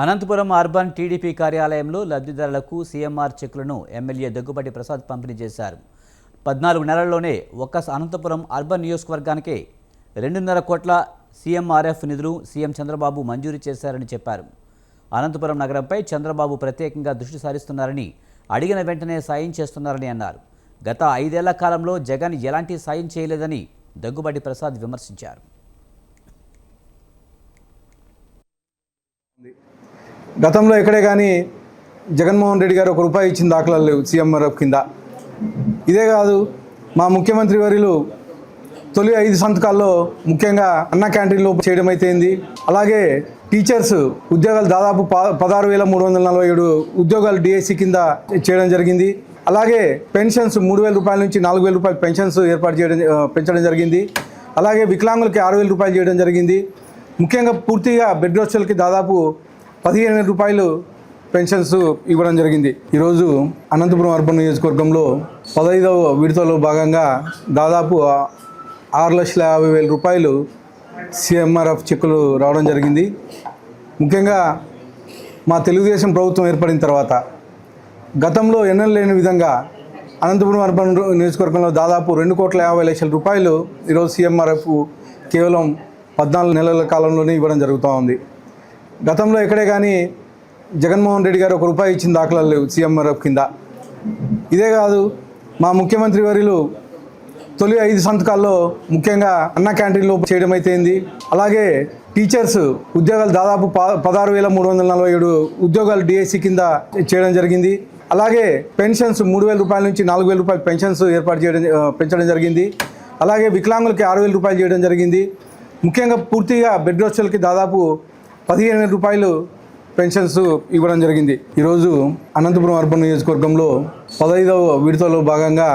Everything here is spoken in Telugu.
అనంతపురం అర్బన్ టీడీపీ కార్యాలయంలో లబ్ధిదారులకు సీఎంఆర్ చెక్కులను ఎమ్మెల్యే దగ్గుబాటి ప్రసాద్ పంపిణీ చేశారు. 14 నెలల్లోనే ఒక్క అనంతపురం అర్బన్ నియోజకవర్గానికే 2.5 కోట్ల సీఎంఆర్ఎఫ్ నిధులు సీఎం చంద్రబాబు మంజూరు చేశారని చెప్పారు. అనంతపురం నగరంపై చంద్రబాబు ప్రత్యేకంగా దృష్టి సారిస్తున్నారని, అడిగిన వెంటనే సాయం చేస్తున్నారని అన్నారు. గత 5 ఏళ్ల కాలంలో జగన్ ఎలాంటి సాయం చేయలేదని దగ్గుబాటి ప్రసాద్ విమర్శించారు. గతంలో ఎక్కడే కానీ జగన్మోహన్ రెడ్డి గారు ₹1 ఇచ్చిన దాఖలాలు లేవు సీఎంఆర్ఎఫ్ కింద. ఇదే కాదు, మా ముఖ్యమంత్రి వర్యులు తొలి 5 సంతకాల్లో ముఖ్యంగా అన్న క్యాంటీన్లో చేయడం అయితేంది. అలాగే టీచర్స్ ఉద్యోగాలు దాదాపు 16,347 ఉద్యోగాలు డిఎస్సి కింద చేయడం జరిగింది. అలాగే పెన్షన్స్ ₹3,000 నుంచి ₹4,000 పెన్షన్స్ పెంచడం జరిగింది. అలాగే వికలాంగులకి ₹6,000 చేయడం జరిగింది. ముఖ్యంగా పూర్తిగా బెడ్ రెస్టులకి దాదాపు ₹15,000 పెన్షన్స్ ఇవ్వడం జరిగింది. ఈరోజు అనంతపురం అర్బన్ నియోజకవర్గంలో 15వ విడతలో భాగంగా దాదాపు ₹6,50,000 సీఎంఆర్ఎఫ్ చెక్కులు రావడం జరిగింది. ముఖ్యంగా మా తెలుగుదేశం ప్రభుత్వం ఏర్పడిన తర్వాత గతంలో ఎన్నడూ లేని విధంగా అనంతపురం అర్బన్ నియోజకవర్గంలో దాదాపు ₹2,50,00,000 ఈరోజు సీఎంఆర్ఎఫ్ కేవలం 14 నెలల కాలంలోనే ఇవ్వడం జరుగుతూ ఉంది. గతంలో ఎక్కడే కానీ జగన్మోహన్ రెడ్డి గారు ₹1 ఇచ్చిన దాఖలాలు లేవు సీఎంఆర్ఎఫ్ కింద. ఇదే కాదు, మా ముఖ్యమంత్రి వర్యులు తొలి 5 సంతకాల్లో ముఖ్యంగా అన్న క్యాంటీన్లో చేయడం అయితేంది. అలాగే టీచర్స్ ఉద్యోగాలు దాదాపు 16,347 ఉద్యోగాలు డిఎస్సి కింద చేయడం జరిగింది. అలాగే పెన్షన్స్ ₹3,000 నుంచి ₹4,000 పెన్షన్స్ పెంచడం జరిగింది. అలాగే వికలాంగులకి ₹6,000 చేయడం జరిగింది. ముఖ్యంగా పూర్తిగా బెడ్ రెస్టులకి దాదాపు ₹15,000 పెన్షన్స్ ఇవ్వడం జరిగింది. ఈరోజు అనంతపురం అర్బన్ నియోజకవర్గంలో 15వ విడతలో భాగంగా